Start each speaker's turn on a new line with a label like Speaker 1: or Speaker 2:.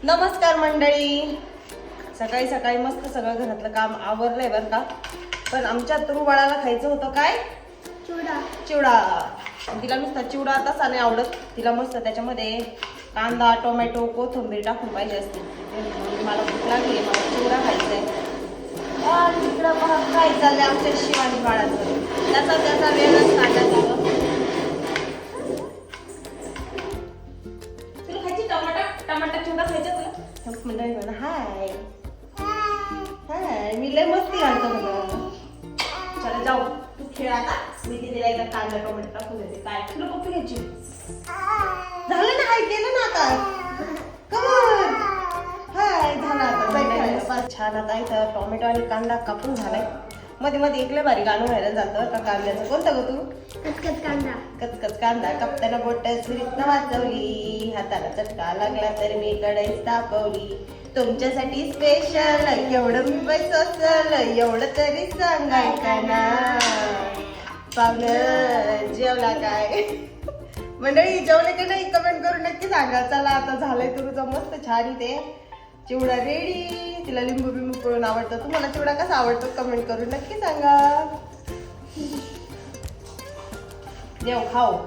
Speaker 1: नमस्कार मंडळी. सकाळी सकाळी मस्त सगळं घरातलं काम आवरलंय बरं का. पण आमच्या तुरू बाळाला खायचं होतं काय?
Speaker 2: चिवडा.
Speaker 1: चिवडा. तिला नुसता चिवडा तसा नाही आवडत. तिला मस्त त्याच्यामध्ये कांदा, टोमॅटो, कोथिंबीर टाकून पाहिजे असते. मला भूक लागली, मला चिवडा खायचा आहे. इकडं बघा काय चाललंय आमच्या शिवानी बाळाचं. त्याचा वेळच काढण्यात आलं. तुला खायची टमाटा चिवडा खायचा तुला? मंडळी म्हणा हाय हाय, मी लय मस्ती घालतो म्हणा. चला जाऊ, तू खेळ आता. मी तिला एकदा कांदा टोमॅटो टाकून देते. काय तुला पप्पी घ्यायची? झालं ना, हाय केलं ना आता. कमन हाय, झालं आता. जाय खेळायला. छान. आता इथं टोमॅटो आणि कांदा कापून झालाय. मध्ये मध्ये एकले भारी गाणं व्हायला जातं का कांद्याचं. कोणतं ग तू?
Speaker 2: कचकच कांदा.
Speaker 1: कचकच कांदा कापताना बोट सुरीतनं वाजवली, हाताला चटका लागला तर मी कढई तापवली. तुमच्यासाठी स्पेशल एवढं मी पैसे असल, एवढं तरी सांगायचं ना. पाहुणं जेवला काय? मंडळी जेवले की नाही कमेंट करून नक्की सांगा. चला आता झालंय तुझं मस्त छान इथे चिवडा रेडी. तिला लिंबू बिंबू पिळून आवडतं. तुम्हाला चिवडा कसा आवडतो कमेंट करून नक्की सांगा. देव खाऊ.